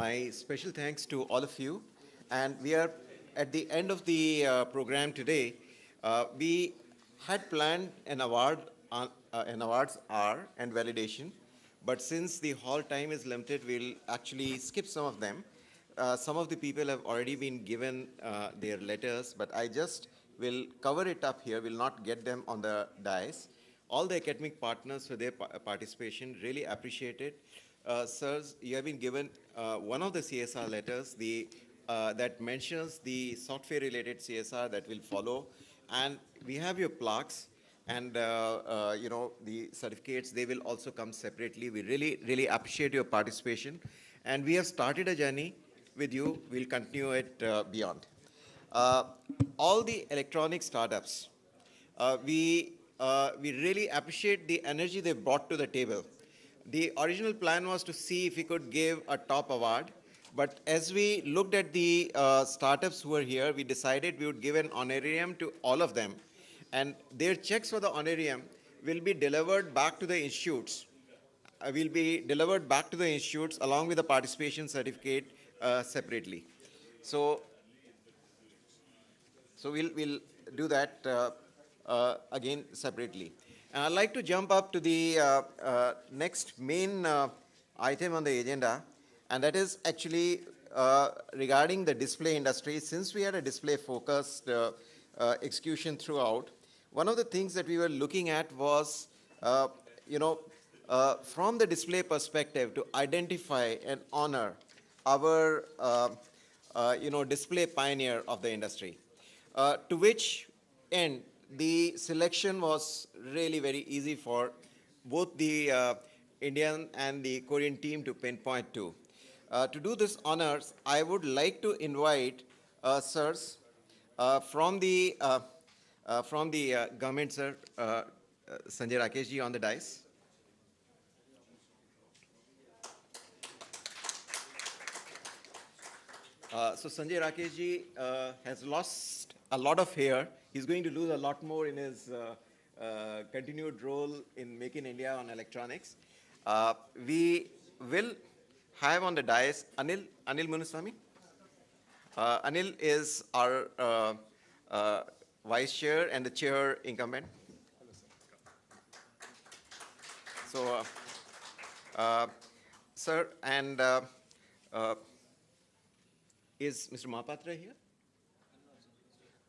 my special thanks to all of you. And we are at the end of the program today. We had planned an awards hour and validation, but since the hall time is limited, we'll actually skip some of them. Some of the people have already been given their letters, but I just will cover it up here, will not get them on the dais. All the academic partners for their participation, really appreciate it. Sirs, you have been given one of the CSR letters that mentions the software-related CSR that will follow, and we have your plaques and the certificates. They will also come separately. We really appreciate your participation, and we have started a journey with you. We'll continue it beyond. All the electronic startups, we really appreciate the energy they brought to the table. The original plan was to see if we could give a top award, but as we looked at the startups who were here, we decided we would give an honorarium to all of them, and their checks for the honorarium will be delivered back to the institutes. Will be delivered back to the institutes along with the participation certificate separately. So we'll do that again separately. And I'd like to jump up to the next main item on the agenda, and that is actually regarding the display industry. Since we had a display-focused execution throughout, one of the things that we were looking at was, from the display perspective, to identify and honor our, display pioneer of the industry, to which end the selection was really very easy for both the Indian and the Korean team to pinpoint to. To do this honors, I would like to invite sirs from the government, sir, Sanjay Rakesh ji on the dais. So Sanjay Rakesh ji has lost a lot of hair. He's going to lose a lot more in his continued role in Make in India on electronics. We will have on the dais Anil Munuswamy. Anil is our vice chair and the chair incumbent. So, sir, and is Mr. Mahapatra here?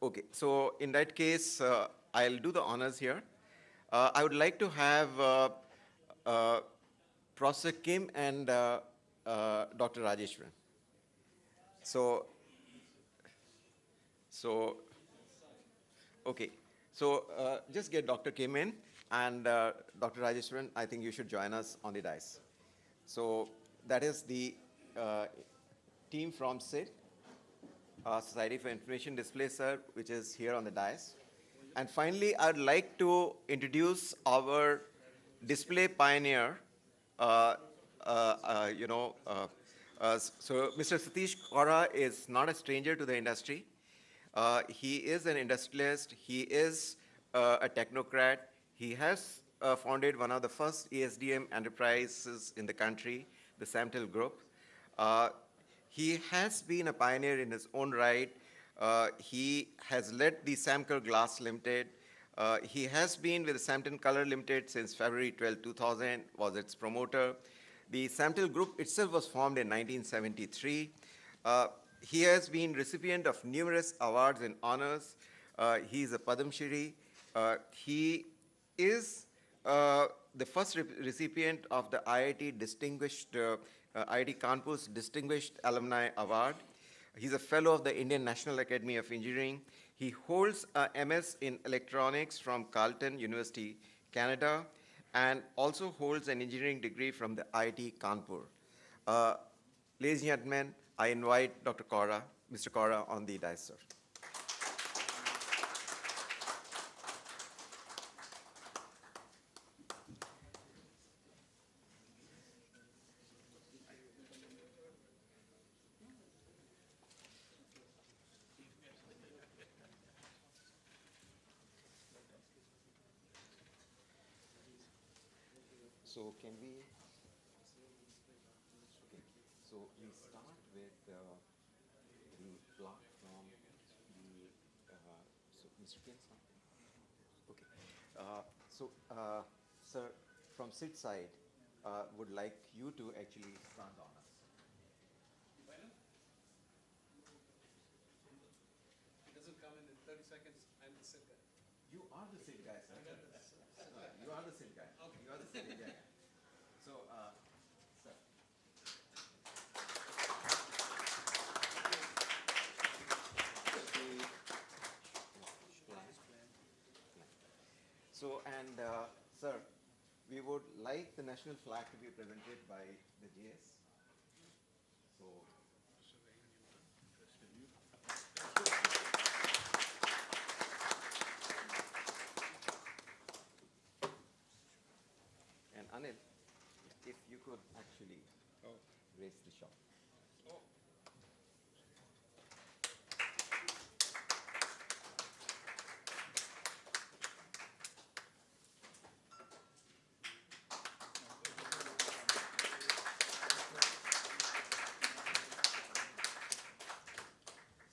Okay, so in that case, I'll do the honors here. I would like to have Professor Kim and Dr. Rajeshwaran. So, okay. So just get Dr. Kim in, and Dr. Rajeshwaran, I think you should join us on the dais. So that is the team from SID, Society for Information Display, sir, which is here on the dais. And finally, I'd like to introduce our display pioneer. So Mr. Satish Kaura is not a stranger to the industry. He is an industrialist. He is a technocrat. He has founded one of the first ESDM enterprises in the country, the Samtel Group. He has been a pioneer in his own right. He has led the Samco Glass Limited. He has been with the Samten Color Limited since February 12, 2000, was its promoter. The Samtel Group itself was formed in 1973. He has been recipient of numerous awards and honors. He is a Padam Shri. He is the first recipient of the IIT IIT Kanpur's Distinguished Alumni Award. He's a fellow of the Indian National Academy of Engineering. He holds a MS in electronics from Carleton University, Canada, and also holds an engineering degree from the IIT Kanpur. Ladies and gentlemen, I invite Dr. Kaura, Mr. Kaura on the dais, sir. So can we, okay, so we start. start with the block from the, so Mr. Ken starting? Okay. Sir, from Sid side, would like you to actually stand on us. It doesn't come in 30 seconds. I'm the Sid guy. You are the Sid guy, sir. You are the Sid guy. Okay. You are the Sid guy. So, sir. So, and sir, we would like the national flag to be presented by the GS. So, and Anil, if you could actually raise the shot.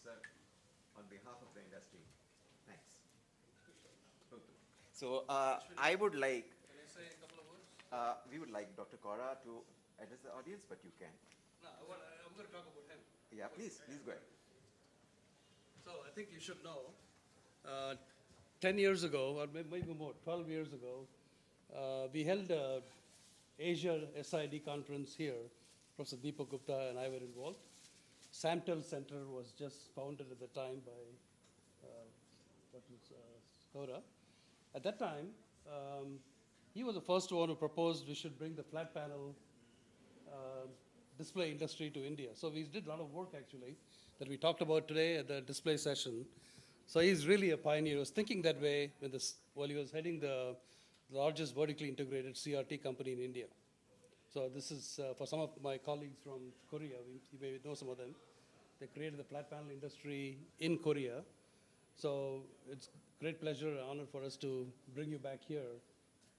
Sir, on behalf of the industry, thanks. So I would like, Can I say a couple of words? we would like Dr. Kaura to address the audience, but you can. No, I'm going to talk about him. Yeah, please go ahead. So I think you should know, 10 years ago, or maybe more, 12 years ago, we held a Asia SID conference here. Professor Deepak Gupta and I were involved. Samtel Center was just founded at the time by Dr. Kaura. At that time, he was the first one who proposed we should bring the flat panel display industry to India. So we did a lot of work actually that we talked about today at the display session. So he's really a pioneer. He was thinking that way while he was heading the largest vertically integrated CRT company in India. So this is for some of my colleagues from Korea. You may know some of them. They created the flat panel industry in Korea. So it's great pleasure and honor for us to bring you back here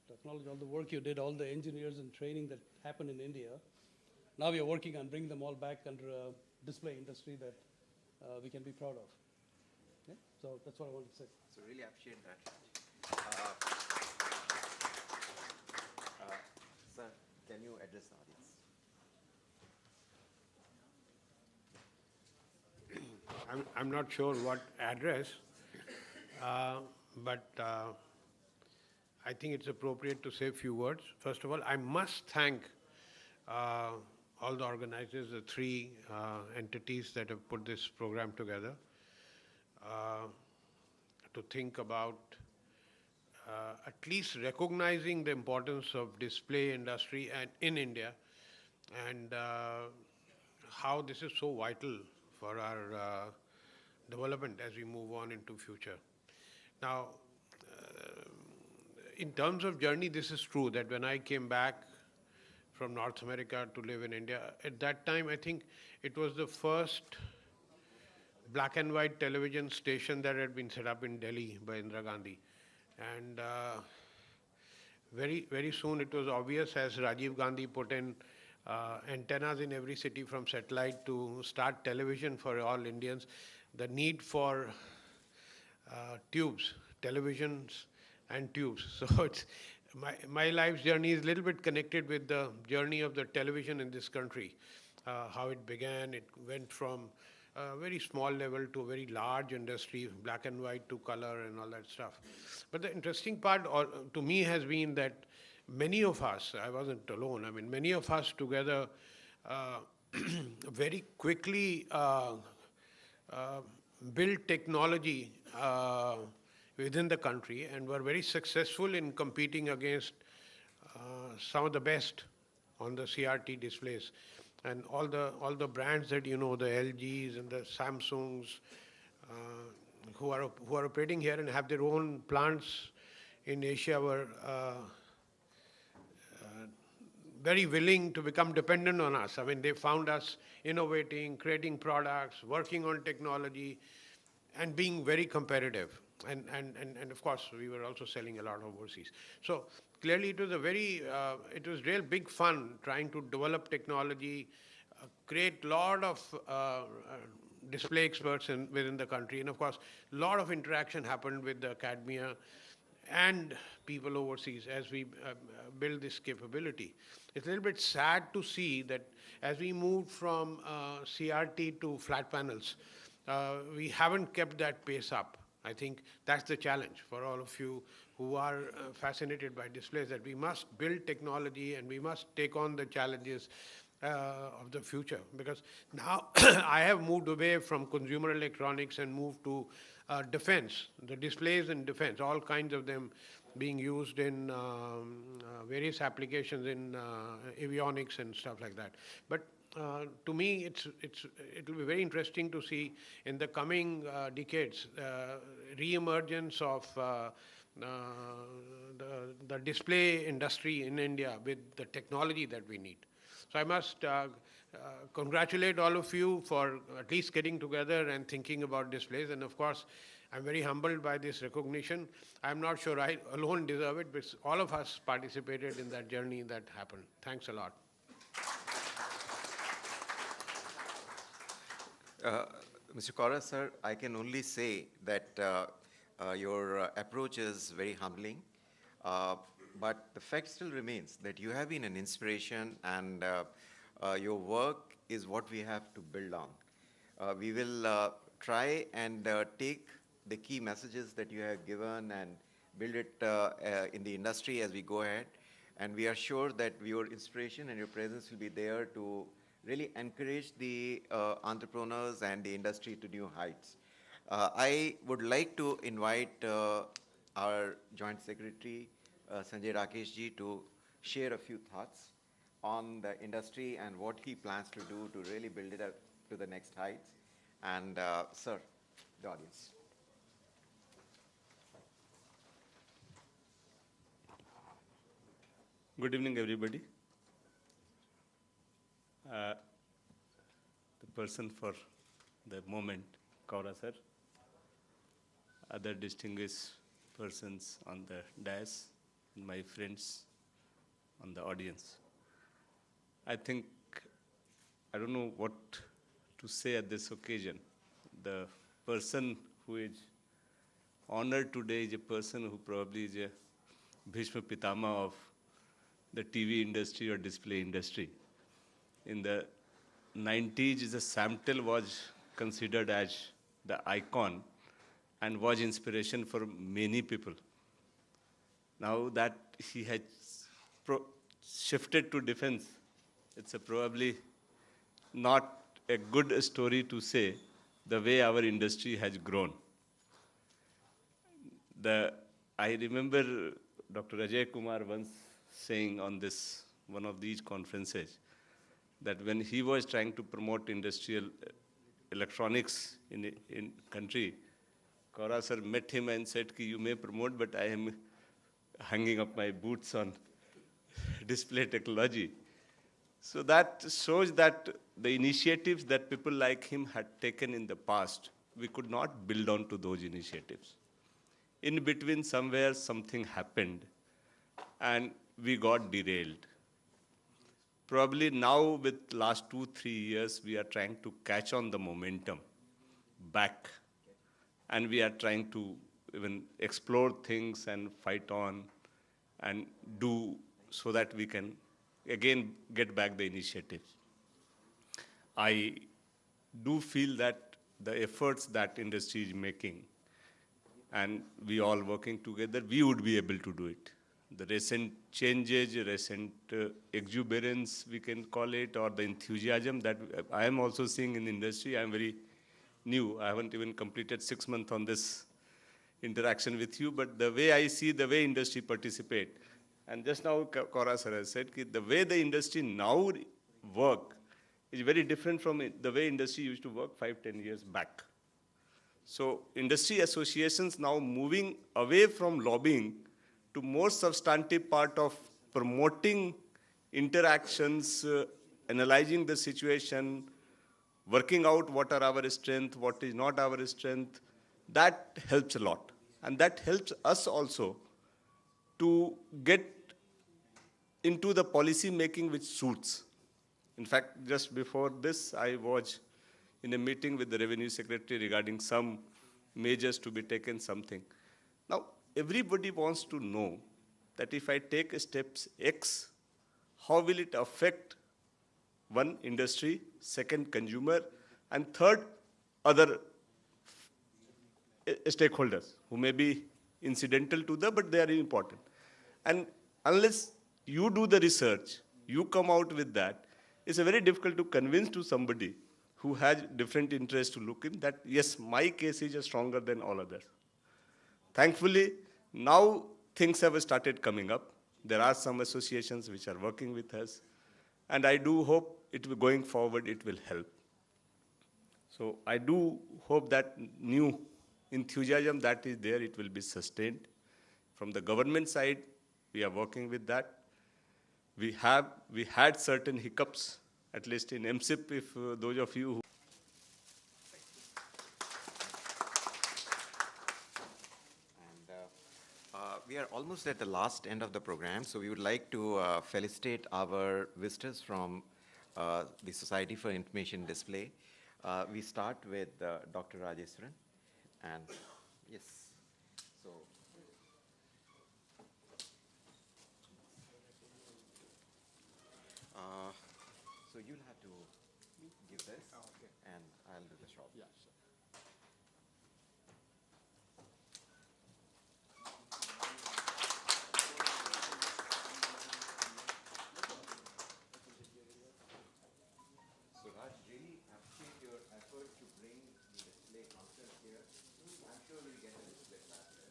to acknowledge all the work you did, all the engineers and training that happened in India. Now we are working on bringing them all back under a display industry that we can be proud of. Yeah? So that's what I wanted to say. So really appreciate that. Sir, can you address the audience? I'm not sure what address, but I think it's appropriate to say a few words. First of all, I must thank all the organizers, the three entities that have put this program together, to think about at least recognizing the importance of display industry and in India, and how this is so vital for our development as we move on into future. Now, in terms of journey, this is true that when I came back from North America to live in India, at that time I think it was the first black and white television station that had been set up in Delhi by Indira Gandhi. And very soon it was obvious, as Rajiv Gandhi put in antennas in every city from satellite to start television for all Indians, the need for tubes, televisions and tubes. So it's my life's journey is a little bit connected with the journey of the television in this country, how it began. It went from a very small level to a very large industry, black and white to color and all that stuff. But the interesting part to me has been that many of us, I wasn't alone, I mean, many of us together very quickly built technology within the country and were very successful in competing against some of the best on the CRT displays. And all the brands that you know, the LGs and the Samsungs, who are operating here and have their own plants in Asia, were very willing to become dependent on us. I mean, they found us innovating, creating products, working on technology, and being very competitive. And of course, we were also selling a lot overseas. So clearly, it was it was real big fun trying to develop technology, create lot of display experts within the country. And of course, a lot of interaction happened with the academia and people overseas as we build this capability. It's a little bit sad to see that as we moved from CRT to flat panels, we haven't kept that pace up. I think that's the challenge for all of you who are fascinated by displays, that we must build technology and we must take on the challenges of the future. Because now I have moved away from consumer electronics and moved to defense, the displays in defense, all kinds of them being used in various applications in avionics and stuff like that. But to me, it will be very interesting to see in the coming decades re-emergence of the display industry in India with the technology that we need. So I must congratulate all of you for at least getting together and thinking about displays. And of course, I'm very humbled by this recognition. I'm not sure I alone deserve it, but all of us participated in that journey that happened. Thanks a lot. Mr. Kaura, sir, I can only say that your approach is very humbling, but the fact still remains that you have been an inspiration, and your work is what we have to build on. We will try and take the key messages that you have given and build it in the industry as we go ahead, and we are sure that your inspiration and your presence will be there to really encourage the entrepreneurs and the industry to new heights. I would like to invite our Joint Secretary, Sanjay Rakesh ji, to share a few thoughts on the industry and what he plans to do to really build it up to the next heights. And sir, the audience. Good evening, everybody. The person for the moment, Kaura sir, other distinguished persons on the dais, and my friends on the audience. I think, I don't know what to say at this occasion. The person who is honored today is a person who probably is a Bhishma Pitama of the TV industry or display industry. In the 90s, the Samtel was considered as the icon and was inspiration for many people. Now that he has shifted to defense, it's probably not a good story to say the way our industry has grown. I remember Dr. Ajay Kumar once saying on one of these conferences, that when he was trying to promote industrial electronics in country, Kaura sir met him and said, you may promote, but I am hanging up my boots on display technology. So that shows that the initiatives that people like him had taken in the past, we could not build on to those initiatives. In between, somewhere something happened, and we got derailed. Probably now, with last 2-3 years, we are trying to catch on the momentum back. And we are trying to even explore things and fight on and do so that we can, again, get back the initiatives. I do feel that the efforts that industry is making, and we all working together, we would be able to do it. The recent changes, recent exuberance, we can call it, or the enthusiasm that I am also seeing in the industry. I am very new. I haven't even completed 6 months on this interaction with you, but the way I see the way industry participate, and just now Kaura sir has said, the way the industry now work is very different from the way industry used to work 5-10 years back. So industry associations now moving away from lobbying to more substantive part of promoting interactions, analyzing the situation, working out what are our strengths, what is not our strength, that helps a lot. And that helps us also to get into the policy making which suits. In fact, just before this, I was in a meeting with the Revenue Secretary regarding some measures to be taken, something. Now, everybody wants to know that if I take steps X, how will it affect one, industry, second, consumer, and third, other stakeholders who may be incidental to the, but they are important. And unless you do the research, you come out with that, it's a very difficult to convince to somebody who has different interests to look in that, yes, my case is stronger than all others. Thankfully, now things have started coming up. There are some associations which are working with us, and I do hope it will, going forward, it will help. So I do hope that new enthusiasm that is there, it will be sustained. From the government side, we are working with that. We had certain hiccups, at least in MSIP, if those of you who we are almost at the last end of the program, so we would like to felicitate our visitors from the Society for Information Display. We start with Dr. Rajeswaran, and yes, so. So you'll have to give this, and I'll do the shop. Yeah, sure. So Raj, really appreciate your effort to bring the display concept here. I'm sure we'll get a display class there.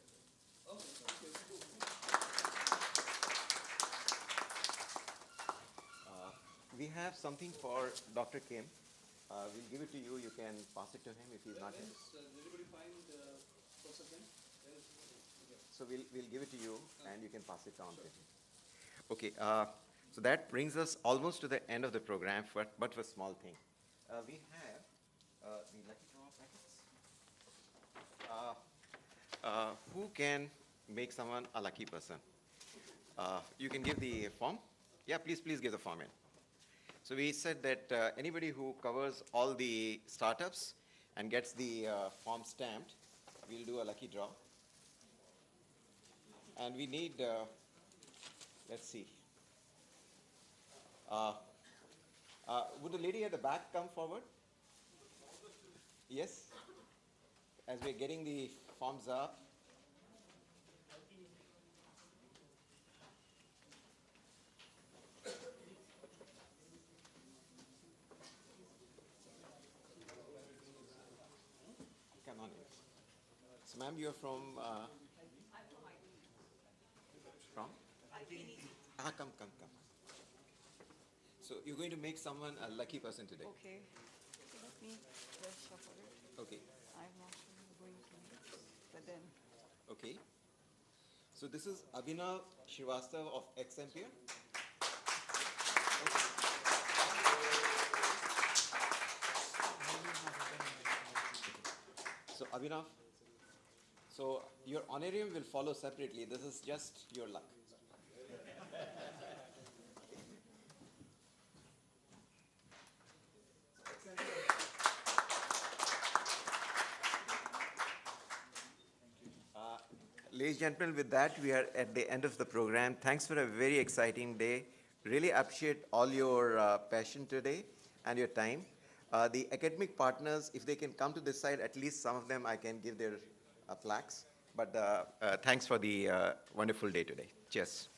We have something for Dr. Kim. We'll give it to you. You can pass it to him if he's not here. Did anybody find Professor Ken? So we'll give it to you, and you can pass it on to him. Okay. So that brings us almost to the end of the program, but for a small thing. We have the lucky draw packets. Who can make someone a lucky person? You can give the form. Yeah, please give the form in. So we said that anybody who covers all the startups and gets the form stamped, we'll do a lucky draw. And we need, let's see. Would the lady at the back come forward? Yes? As we're getting the forms up. Come on in. So ma'am, you're from? From? Come. So you're going to make someone a lucky person today. Okay. Let me just shuffle it. Okay. I'm not sure I'm going to mix, but then. Okay. So this is Abhinav Srivastav of XMPR. So Abhinav, so your honorarium will follow separately. This is just your luck. Ladies and gentlemen, with that, we are at the end of the program. Thanks for a very exciting day. Really appreciate all your passion today and your time. The academic partners, if they can come to this side, at least some of them I can give their plaques. But thanks for the wonderful day today. Cheers.